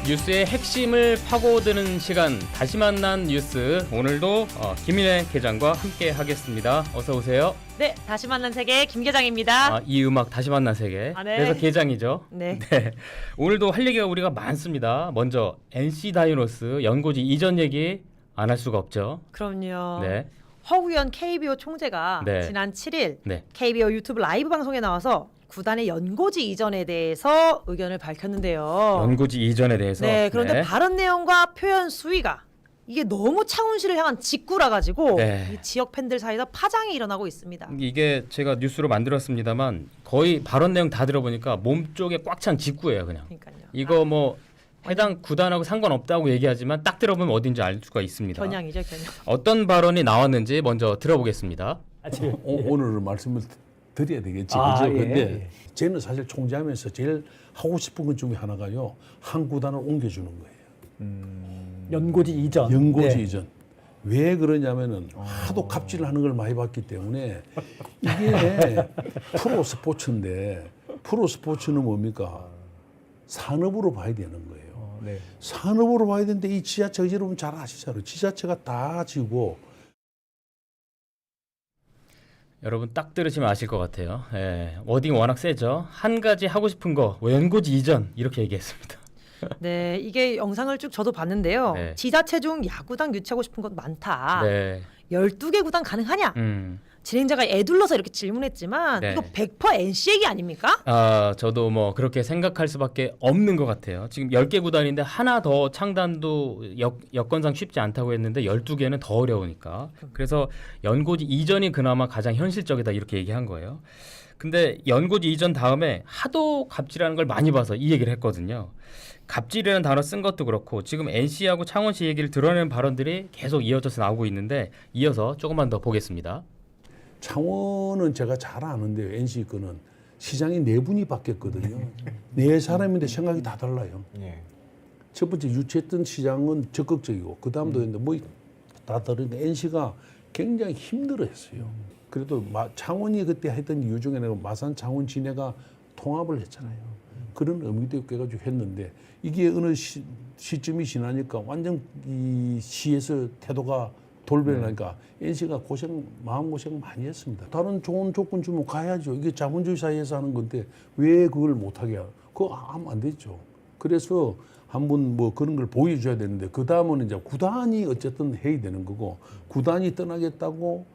뉴스의 핵심을 파고드는 시간, 다시 만난 뉴스. 오늘도 김인혜 계장과 함께 하겠습니다. 어서 오세요. 네, 다시 만난 세계 김계장입니다. 이 음악 다시 만난 세계. 네. 그래서 계장이죠. 네. 오늘도 할 얘기가 우리가 많습니다. 먼저 NC 다이노스 연고지 이전 얘기 안 할 수가 없죠. 그럼요. 네. 허우연 KBO 총재가 네. 지난 7일 네. KBO 유튜브 라이브 방송에 나와서 구단의 연고지 이전에 대해서 의견을 밝혔는데요. 연고지 이전에 대해서. 네, 그런데 네. 발언 내용과 표현 수위가 이게 너무 창원시를 향한 직구라 가지고 네. 이 지역 팬들 사이에서 파장이 일어나고 있습니다. 이게 제가 뉴스로 만들었습니다만 거의 발언 내용 다 들어보니까 몸 쪽에 꽉 찬 직구예요, 그냥. 그러니까요. 이거 뭐 해당 구단하고 상관없다고 얘기하지만 딱 들어보면 어딘지 알 수가 있습니다. 겨냥이죠, 겨냥. 어떤 발언이 나왔는지 먼저 들어보겠습니다. 오늘 말씀을 드려야 되겠지. 아, 그죠? 예, 근데 예. 저는 사실 총재하면서 제일 하고 싶은 것 중에 하나가요. 한 구단을 옮겨주는 거예요. 연고지 이전. 연고지 네. 이전. 왜 그러냐면은 하도 갑질을 하는 걸 많이 봤기 때문에 이게 프로 스포츠인데 프로 스포츠는 뭡니까? 산업으로 봐야 되는 거예요. 네. 산업으로 봐야 되는데 이 지자체 여러분 잘 아시잖아요. 지자체가 다 지고 여러분 딱 들으시면 아실 것 같아요. 예, 워딩 워낙 세죠. 한 가지 하고 싶은 거 연고지 이전 이렇게 얘기했습니다. 네, 이게 영상을 쭉 저도 봤는데요. 네. 지자체 중 야구단 유치하고 싶은 것 많다. 네. 12개 구단 가능하냐? 진행자가 애둘러서 이렇게 질문했지만 네. 이거 100% NC 얘기 아닙니까? 저도 뭐 그렇게 생각할 수밖에 없는 것 같아요. 지금 10개 구단인데 하나 더 창단도 여건상 쉽지 않다고 했는데 12개는 더 어려우니까. 그래서 연고지 이전이 그나마 가장 현실적이다 이렇게 얘기한 거예요. 근데 연고지 이전 다음에 하도 갑질하는 걸 많이 봐서 이 얘기를 했거든요. 갑질이라는 단어 쓴 것도 그렇고 지금 NC하고 창원시 얘기를 드러내는 발언들이 계속 이어져서 나오고 있는데 이어서 조금만 더 보겠습니다. 창원은 제가 잘 아는데요. NC 거는 시장이 네 분이 바뀌었거든요. 네 사람인데 생각이 다 달라요. 예. 첫 번째 유치했던 시장은 적극적이고 그 다음도 했는데 뭐 다 다른데 NC가 굉장히 힘들어했어요. 그래도 창원이 그때 했던 이유 중에 내가 마산 창원 진해가 통합을 했잖아요. 그런 의미도 있고 해가지고 했는데 이게 어느 시점이 지나니까 완전 이 시에서 태도가 돌변하니까 NC가 마음고생 많이 했습니다. 다른 좋은 조건 주면 가야죠. 이게 자본주의 사회에서 하는 건데 왜 그걸 못하게 해요? 그거 하면 안 되죠. 그래서 한번 뭐 그런 걸 보여줘야 되는데 그 다음은 이제 구단이 어쨌든 해야 되는 거고 구단이 떠나겠다고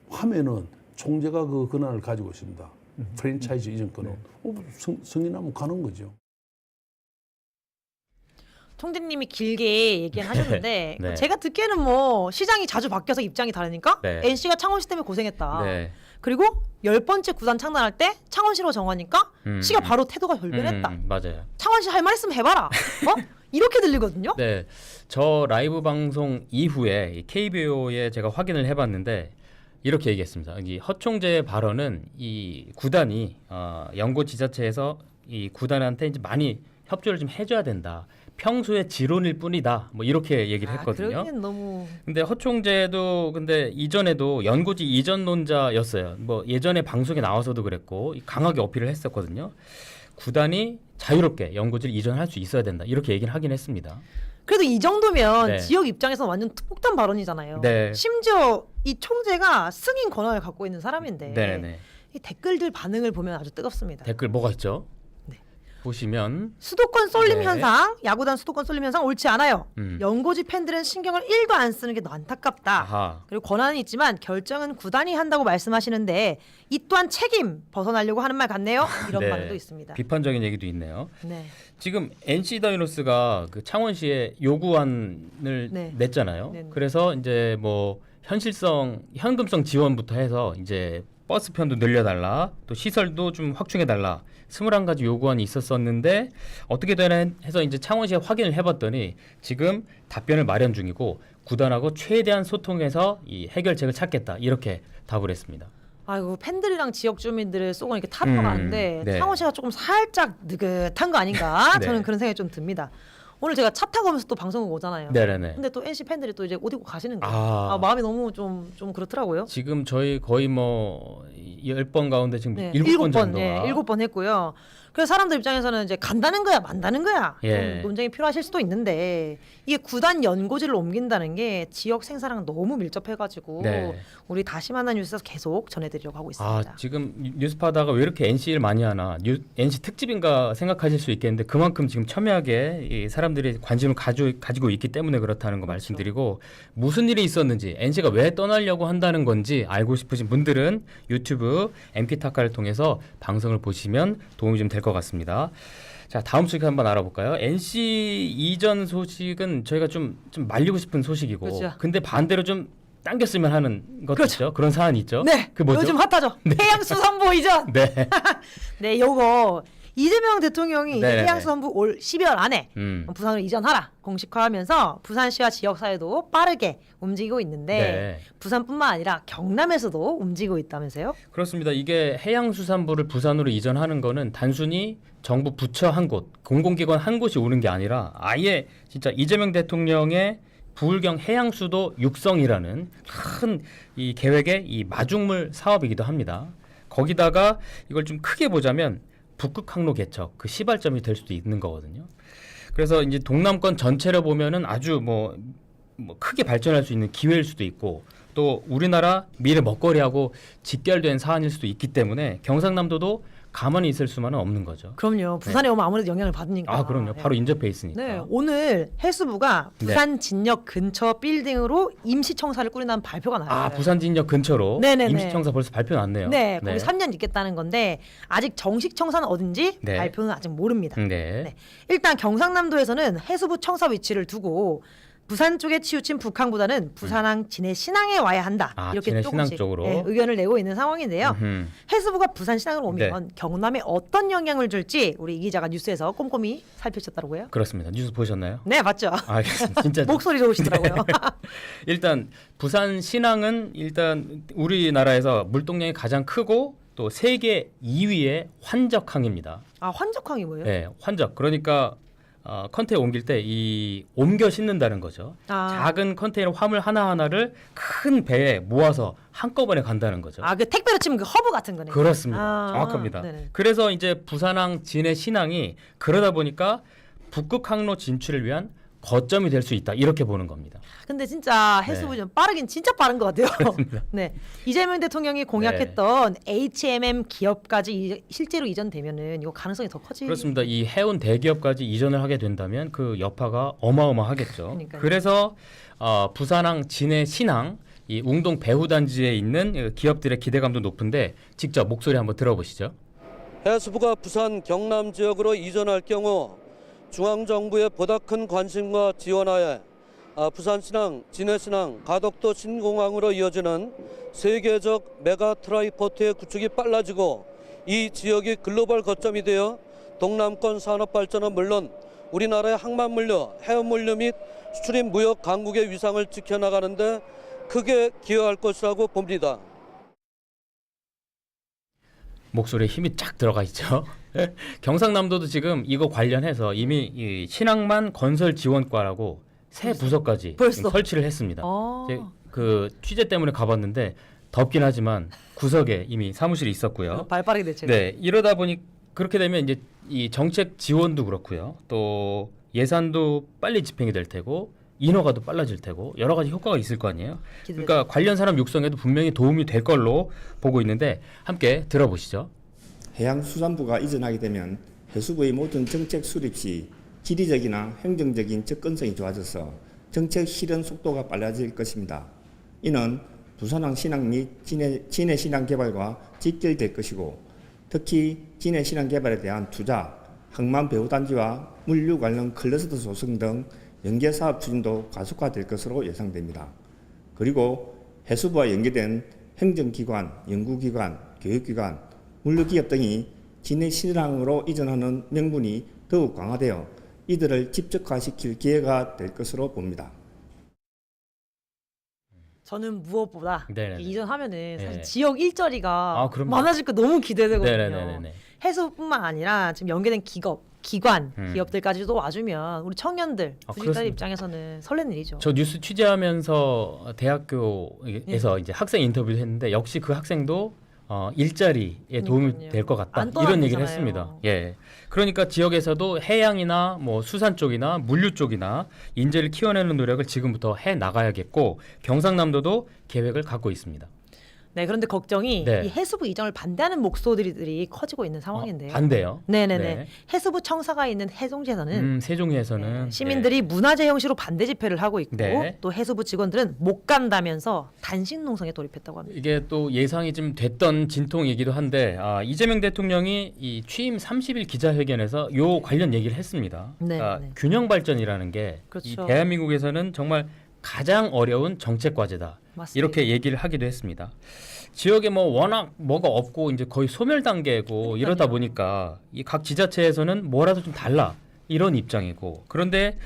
하면은 총재가 그 권한을 가지고 있습니다. 프랜차이즈 이전 권은 승인하면 가는 거죠. 총재님이 길게 얘기는 하셨는데 네. 제가 듣기에는 뭐 시장이 자주 바뀌어서 입장이 다르니까 네. NC가 창원시 때문에 고생했다. 네. 그리고 10번째 구단 창단할 때 창원시로 정하니까 시가 바로 태도가 돌변했다. 맞아요. 창원시 할 말 있으면 해봐라. 이렇게 들리거든요. 네, 저 라이브 방송 이후에 이 KBO에 제가 확인을 해봤는데 이렇게 얘기했습니다. 이 허 총재의 발언은 이 구단이 연고 지자체에서 이 구단한테 이제 많이 협조를 좀 해줘야 된다. 평소에 지론일 뿐이다. 뭐 이렇게 얘기를 했거든요. 그러기엔 너무. 근데 허 총재도 근데 이전에도 연고지 이전 논자였어요. 뭐 예전에 방송에 나와서도 그랬고 강하게 어필을 했었거든요. 구단이 자유롭게 연고지를 이전할 수 있어야 된다. 이렇게 얘기를 하긴 했습니다. 그래도 이 정도면 네. 지역 입장에서 완전 폭탄 발언이잖아요. 네. 심지어 이 총재가 승인 권한을 갖고 있는 사람인데 네네. 이 댓글들 반응을 보면 아주 뜨겁습니다. 댓글 뭐가 있죠? 네. 보시면 수도권 쏠림 네. 현상, 야구단 수도권 쏠림 현상 옳지 않아요. 음. 연고지 팬들은 신경을 1도 안 쓰는 게 더 안타깝다. 아하. 그리고 권한은 있지만 결정은 구단이 한다고 말씀하시는데 이 또한 책임 벗어나려고 하는 말 같네요. 이런 네. 반응도 있습니다. 비판적인 얘기도 있네요. 네. 지금 NC 다이노스가 그 창원시에 요구안을 네. 냈잖아요. 네. 그래서 이제 뭐 현금성 지원부터 해서 이제 버스 편도 늘려달라, 또 시설도 좀 확충해달라, 21가지 요구안이 있었었는데 어떻게 되나 해서 이제 창원시에 확인을 해봤더니 지금 답변을 마련 중이고 구단하고 최대한 소통해서 이 해결책을 찾겠다 이렇게 답을 했습니다. 아이고 팬들이랑 지역 주민들을 쏘고 이렇게 타러 가는데 네. 창원시가 조금 살짝 느긋한 거 아닌가 네. 저는 그런 생각이 좀 듭니다. 오늘 제가 차 타고 오면서 또 방송국 오잖아요. 네네네. 근데 또 NC 팬들이 또 이제 옷 입고 가시는 거예요. 아. 마음이 너무 좀 그렇더라고요. 지금 저희 거의 뭐 10번 가운데 지금 네, 7번 정도가 7번 했고요. 그래서 사람들 입장에서는 이제 간다는 거야, 만다는 거야. 예. 좀 논쟁이 필요하실 수도 있는데 이게 구단 연고지를 옮긴다는 게 지역 생사랑 너무 밀접해가지고 네. 우리 다시 만난 뉴스에서 계속 전해드리려고 하고 있습니다. 아, 지금 뉴스 파다가 왜 이렇게 NC를 많이 하나? NC 특집인가 생각하실 수 있겠는데 그만큼 지금 첨예하게 이 사람들이 관심을 가지고 있기 때문에 그렇다는 거 말씀드리고 무슨 일이 있었는지 NC가 왜 떠나려고 한다는 건지 알고 싶으신 분들은 유튜브 MT타카를 통해서 방송을 보시면 도움이 좀 될 것 같습니다. 자, 다음 소식 한번 알아볼까요? NC 이전 소식은 저희가 좀 말리고 싶은 소식이고 그렇죠. 근데 반대로 좀 당겼으면 하는 것도 그렇죠. 있죠. 그런 사안이 있죠. 네, 그 뭐죠? 요즘 핫하죠. 해양수산부 이전. 네. 네, 요거 이재명 대통령이 네네네. 해양수산부 올 12월 안에 부산으로 이전하라 공식화하면서 부산시와 지역사회도 빠르게 움직이고 있는데 네. 부산뿐만 아니라 경남에서도 움직이고 있다면서요? 그렇습니다. 이게 해양수산부를 부산으로 이전하는 거는 단순히 정부 부처 한 곳, 공공기관 한 곳이 오는 게 아니라 아예 진짜 이재명 대통령의 부울경 해양수도 육성이라는 큰 이 계획의 이 마중물 사업이기도 합니다. 거기다가 이걸 좀 크게 보자면 북극 항로 개척 그 시발점이 될 수도 있는 거거든요. 그래서 이제 동남권 전체를 보면은 아주 뭐 크게 발전할 수 있는 기회일 수도 있고 또 우리나라 미래 먹거리하고 직결된 사안일 수도 있기 때문에 경상남도도 가만히 있을 수만은 없는 거죠. 그럼요. 부산에 오면 아무래도 영향을 받으니까. 아, 그럼요. 바로 인접해 있으니까. 네, 오늘 해수부가 네. 부산 진역 근처 빌딩으로 임시청사를 꾸린다는 발표가 나요. 아, 부산 진역 근처로 네네네. 임시청사 벌써 발표 났네요. 네, 거기 3년 있겠다는 건데 아직 정식 청사는 어딘지 네. 발표는 아직 모릅니다. 네. 네. 일단 경상남도에서는 해수부 청사 위치를 두고 부산 쪽에 치우친 북항보다는 부산항 진해 신항에 와야 한다. 아, 이렇게 진해 조금씩 신항 쪽으로. 네, 의견을 내고 있는 상황인데요. 음흠. 해수부가 부산 신항으로 오면 네. 경남에 어떤 영향을 줄지 우리 이 기자가 뉴스에서 꼼꼼히 살펴주셨다고요? 그렇습니다. 뉴스 보셨나요? 네, 맞죠. 알겠습니다. 진짜 목소리 좋으시더라고요. 일단 부산 신항은 일단 우리나라에서 물동량이 가장 크고 또 세계 2위의 환적항입니다. 아, 환적항이 뭐예요? 네, 환적. 그러니까 컨테이너 옮길 때 이 옮겨 싣는다는 거죠. 아. 작은 컨테이너 화물 하나하나를 큰 배에 모아서 한꺼번에 간다는 거죠. 아, 그 택배로 치면 그 허브 같은 거네요. 그렇습니다. 아, 정확합니다. 네네. 그래서 이제 부산항 진해 신항이 그러다 보니까 북극 항로 진출을 위한 거점이 될 수 있다. 이렇게 보는 겁니다. 근데 진짜 해수부 좀 빠르긴 진짜 빠른 것 같아요. 네, 이재명 대통령이 공약했던 HMM 기업까지 실제로 이전되면은 이거 가능성이 더 커지. 그렇습니다. 이 해운 대기업까지 이전을 하게 된다면 그 여파가 어마어마하겠죠. 그러니까요. 그래서 부산항 진해 신항 이 웅동 배후단지에 있는 기업들의 기대감도 높은데 직접 목소리 한번 들어보시죠. 해수부가 부산 경남 지역으로 이전할 경우 중앙정부의 보다 큰 관심과 지원하에 부산신항, 진해신항, 가덕도 신공항으로 이어지는 세계적 메가 트라이포트의 구축이 빨라지고 이 지역이 글로벌 거점이 되어 동남권 산업 발전은 물론 우리나라의 항만물류, 해운물류 및 수출입 무역 강국의 위상을 지켜나가는데 크게 기여할 것이라고 봅니다. 목소리에 힘이 쫙 들어가 있죠. 경상남도도 지금 이거 관련해서 이미 이 신항만 건설 지원과라고 새 부서까지 벌써? 지금 설치를 했습니다. 아. 제 그 취재 때문에 가봤는데 덥긴 하지만 구석에 이미 사무실이 있었고요. 발 빠르게 대체. 네, 이러다 보니 그렇게 되면 이제 이 정책 지원도 그렇고요. 또 예산도 빨리 집행이 될 테고 인허가도 빨라질 테고 여러 가지 효과가 있을 거 아니에요. 기대되죠. 그러니까 관련 사람 육성에도 분명히 도움이 될 걸로 보고 있는데 함께 들어보시죠. 해양수산부가 이전하게 되면 해수부의 모든 정책 수립 시 지리적이나 행정적인 접근성이 좋아져서 정책 실현 속도가 빨라질 것입니다. 이는 부산항 신항 및 진해 신항 개발과 직결될 것이고 특히 진해 신항 개발에 대한 투자, 항만 배후단지와 물류 관련 클러스터 조성 등 연계 사업 추진도 가속화될 것으로 예상됩니다. 그리고 해수부와 연계된 행정기관, 연구기관, 교육기관, 물류기업 등이 진해 신항으로 이전하는 명분이 더욱 강화되어 이들을 집적화시킬 기회가 될 것으로 봅니다. 저는 무엇보다 네네네. 이전하면은 사실 네. 지역 일자리가 아, 그럼요. 많아질 거 너무 기대되거든요. 네네네네. 해수뿐만 아니라 지금 연계된 기관, 음. 기업들까지도 와주면 우리 청년들, 아, 구직자들 그렇습니다. 입장에서는 설레는 일이죠. 저 뉴스 취재하면서 대학교에서 이제 학생 인터뷰를 했는데 역시 그 학생도 일자리에 도움이 그러니까요. 될 것 같다. 안 이런 얘기를 떠나잖아요. 했습니다. 예. 그러니까 지역에서도 해양이나 뭐 수산 쪽이나 물류 쪽이나 인재를 키워내는 노력을 지금부터 해 나가야겠고 경상남도도 계획을 갖고 있습니다. 네, 그런데 걱정이 네. 이 해수부 이전을 반대하는 목소리들이 커지고 있는 상황인데요. 반대요. 네네네. 네. 해수부 청사가 있는 해송시에서는 세종시에서는 네, 시민들이 문화재 형식으로 반대 집회를 하고 있고 네. 또 해수부 직원들은 못 간다면서 단식 농성에 돌입했다고 합니다. 이게 또 예상이 좀 됐던 진통이기도 한데 이재명 대통령이 이 취임 30일 기자회견에서 요 관련 얘기를 했습니다. 네, 네. 균형 발전이라는 게 이 그렇죠. 대한민국에서는 정말 가장 어려운 정책 과제다. 맞습니다. 이렇게 얘기를 하기도 했습니다. 지역에 뭐 워낙 뭐가 없고 이제 거의 소멸 단계고 이러다 보니까 이 각 지자체에서는 뭐라도 좀 달라 이런 입장이고 그런데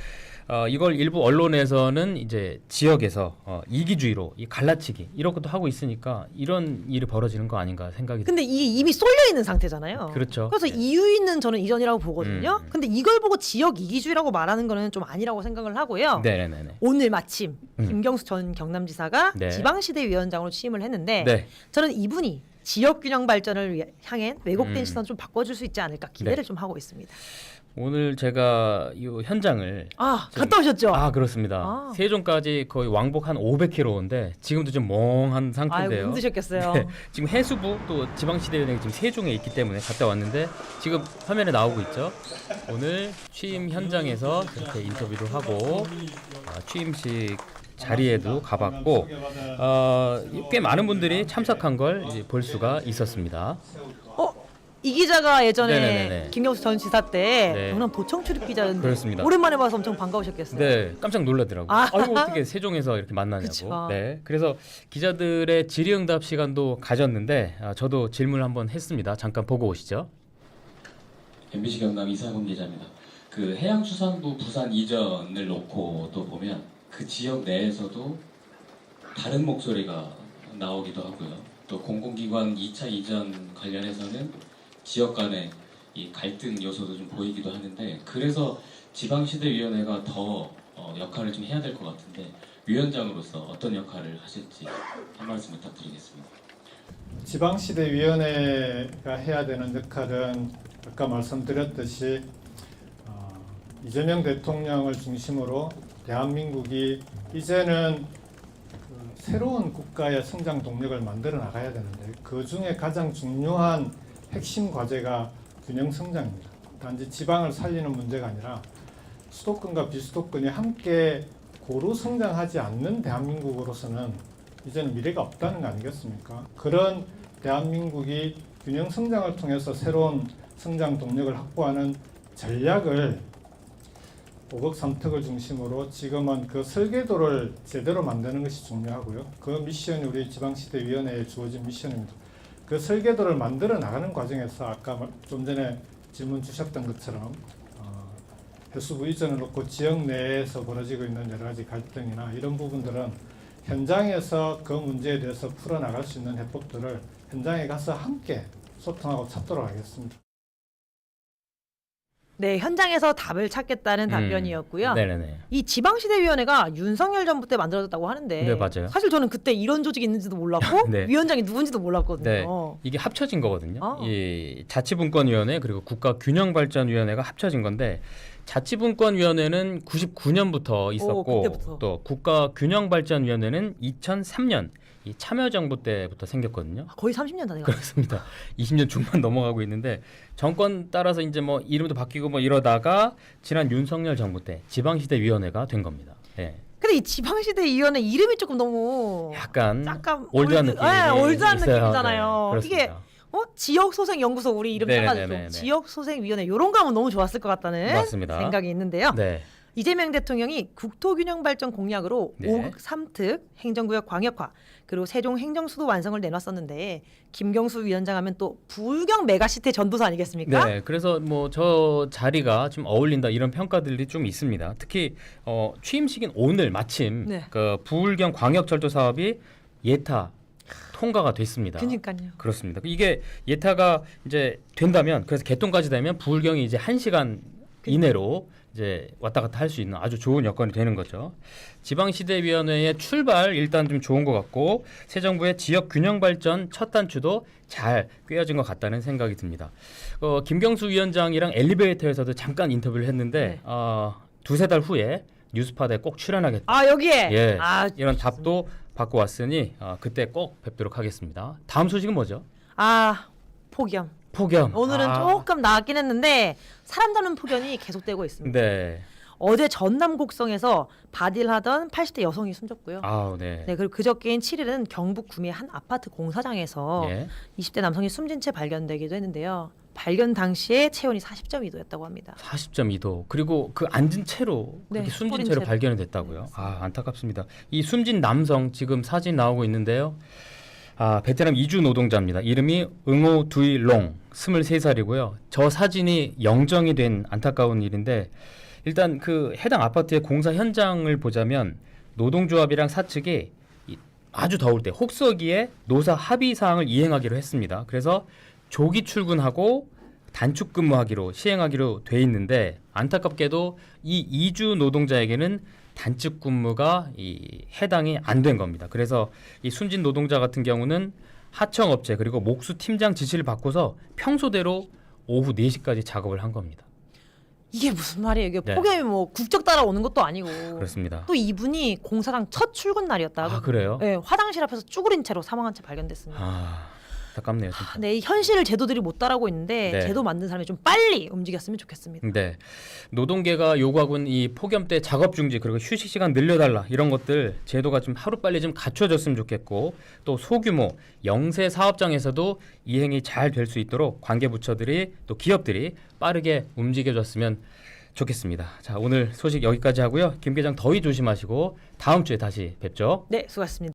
이걸 일부 언론에서는 이제 지역에서 이기주의로 이 갈라치기 이런 것도 하고 있으니까 이런 일이 벌어지는 거 아닌가 생각이 근데 이게 이미 쏠려 있는 상태잖아요. 그렇죠. 그래서 네. 이유 있는 저는 이전이라고 보거든요. 근데 이걸 보고 지역 이기주의라고 말하는 거는 좀 아니라고 생각을 하고요. 네네네. 오늘 마침 김경수 전 경남지사가 네. 지방시대위원장으로 취임을 했는데 네. 저는 이분이 지역 균형 발전을 향해 왜곡된 음. 시선 좀 바꿔줄 수 있지 않을까 기대를 좀 하고 있습니다. 오늘 제가 이 현장을 갔다 오셨죠? 그렇습니다. 아. 세종까지 거의 왕복 한 500km인데 지금도 좀 멍한 아이고 상태인데요. 힘드셨겠어요. 네, 지금 해수부 또 지방시대위원회가 지금 세종에 있기 때문에 갔다 왔는데 지금 화면에 나오고 있죠. 오늘 취임 현장에서 이렇게 인터뷰도 하고 취임식 자리에도 가봤고 꽤 많은 분들이 참석한 걸 이제 볼 수가 있었습니다. 이 기자가 예전에 네네네네. 김경수 전 지사 때 네. 경남 도청 출입 기자였는데 그렇습니다. 오랜만에 봐서 엄청 반가우셨겠어요. 네, 깜짝 놀라더라고요. 아이고 어떻게 세종에서 이렇게 만나냐고. 그쵸. 네, 그래서 기자들의 질의응답 시간도 가졌는데 저도 질문을 한번 했습니다. 잠깐 보고 오시죠. MBC 경남 이상훈 기자입니다. 그 해양수산부 부산 이전을 놓고 또 보면 그 지역 내에서도 다른 목소리가 나오기도 하고요. 또 공공기관 2차 이전 관련해서는 지역 간의 이 갈등 요소도 좀 보이기도 하는데 그래서 지방시대위원회가 더 역할을 좀 해야 될 것 같은데 위원장으로서 어떤 역할을 하실지 한 말씀 부탁드리겠습니다. 지방시대위원회가 해야 되는 역할은 아까 말씀드렸듯이 이재명 대통령을 중심으로 대한민국이 이제는 새로운 국가의 성장 동력을 만들어 나가야 되는데 그 중에 가장 중요한 핵심 과제가 균형 성장입니다. 단지 지방을 살리는 문제가 아니라 수도권과 비수도권이 함께 고루 성장하지 않는 대한민국으로서는 이제는 미래가 없다는 거 아니겠습니까? 그런 대한민국이 균형 성장을 통해서 새로운 성장 동력을 확보하는 전략을 5억 3특을 중심으로 지금은 그 설계도를 제대로 만드는 것이 중요하고요. 그 미션이 우리 지방시대위원회에 주어진 미션입니다. 그 설계도를 만들어 나가는 과정에서 아까 좀 전에 질문 주셨던 것처럼 해수부 이전을 놓고 지역 내에서 벌어지고 있는 여러 가지 갈등이나 이런 부분들은 현장에서 그 문제에 대해서 풀어나갈 수 있는 해법들을 현장에 가서 함께 소통하고 찾도록 하겠습니다. 네, 현장에서 답을 찾겠다는 답변이었고요. 네네네. 이 지방시대위원회가 윤석열 정부 때 만들어졌다고 하는데 네, 맞아요. 사실 저는 그때 이런 조직이 있는지도 몰랐고 네. 위원장이 누군지도 몰랐거든요. 네, 이게 합쳐진 거거든요. 아. 이 자치분권위원회 그리고 국가균형발전위원회가 합쳐진 건데 자치분권위원회는 99년부터 있었고 그때부터. 또 국가균형발전위원회는 2003년 이 참여정부 때부터 생겼거든요. 거의 30년 다 돼가요. 그렇습니다. 20년 중반 넘어가고 있는데 정권 따라서 이제 뭐 이름도 바뀌고 뭐 이러다가 지난 윤석열 정부 때 지방시대위원회가 된 겁니다. 예. 근데 이 지방시대위원회 이름이 조금 너무 약간 약간 올드한 느낌이 올드한 있어요. 느낌이잖아요. 네, 이게 그렇습니다. 지역소생연구소 우리 이름 네네네네. 따가지고 지역소생위원회 이런 거 하면 너무 좋았을 것 같다는 맞습니다. 생각이 있는데요. 네. 이재명 대통령이 국토균형발전 공약으로 네. 5급 3특 행정구역 광역화 그리고 세종 행정수도 완성을 내놨었는데 김경수 위원장 하면 또 부울경 메가시티 전도사 아니겠습니까? 네, 그래서 뭐 저 자리가 좀 어울린다 이런 평가들이 좀 있습니다. 특히 취임식인 오늘 마침 네. 그 부울경 광역철도 사업이 예타 통과가 됐습니다. 그러니까요. 그렇습니다. 이게 예타가 이제 된다면 그래서 개통까지 되면 부울경이 이제 1시간 이내로 이제 왔다 갔다 할 수 있는 아주 좋은 여건이 되는 거죠. 지방시대위원회의 출발 일단 좀 좋은 것 같고 새 정부의 지역 균형 발전 첫 단추도 잘 꿰어진 것 같다는 생각이 듭니다. 김경수 위원장이랑 엘리베이터에서도 잠깐 인터뷰를 했는데 두세 달 후에 뉴스파드에 꼭 출연하겠다. 아 여기에. 예, 아, 이런 답도 받고 왔으니 그때 꼭 뵙도록 하겠습니다. 다음 소식은 뭐죠? 아 폭염. 폭염. 오늘은 조금 나았긴 했는데 사람 잡는 폭염이 계속되고 있습니다. 네. 어제 전남 곡성에서 바딜하던 80대 여성이 숨졌고요. 아, 네. 네, 그리고 그저께인 7일은 경북 구미 한 아파트 공사장에서 예. 20대 남성이 숨진 채 발견되기도 했는데요. 발견 당시에 체온이 40.2도였다고 합니다. 40.2도. 그리고 그 앉은 채로 네, 그렇게 숨진 뿌린 채로 채로. 발견이 됐다고요. 아, 안타깝습니다. 이 숨진 남성 지금 사진 나오고 있는데요. 베트남 이주 노동자입니다. 이름이 응오 두이롱, 23살이고요. 저 사진이 영정이 된 안타까운 일인데 일단 그 해당 아파트의 공사 현장을 보자면 노동조합이랑 사측이 아주 더울 때 혹서기에 노사 합의 사항을 이행하기로 했습니다. 그래서 조기 출근하고 단축 근무하기로 시행하기로 돼 있는데 안타깝게도 이 이주 노동자에게는 단축 근무가 해당이 안 된 겁니다. 그래서 이 숨진 노동자 같은 경우는 하청업체 그리고 목수 팀장 지시를 받고서 평소대로 오후 4시까지 작업을 한 겁니다. 이게 무슨 말이에요? 이게 네. 폭염이 뭐 국적 따라 오는 것도 아니고. 그렇습니다. 또 이분이 공사장 첫 출근 날이었다. 아, 그래요? 네, 화장실 앞에서 쭈그린 채로 사망한 채 발견됐습니다. 안타깝네요, 진짜. 네, 이 현실을 제도들이 못 따라오고 있는데 네. 제도 만든 사람이 좀 빨리 움직였으면 좋겠습니다. 네, 노동계가 요구하고 있는 이 폭염 때 작업 중지 그리고 휴식 시간 늘려달라 이런 것들 제도가 좀 하루 빨리 좀 갖춰졌으면 좋겠고 또 소규모 영세 사업장에서도 이행이 잘 될 수 있도록 관계 부처들이 또 기업들이 빠르게 움직여줬으면 좋겠습니다. 자, 오늘 소식 여기까지 하고요. 김 계장 더위 조심하시고 다음 주에 다시 뵙죠. 네, 수고하셨습니다.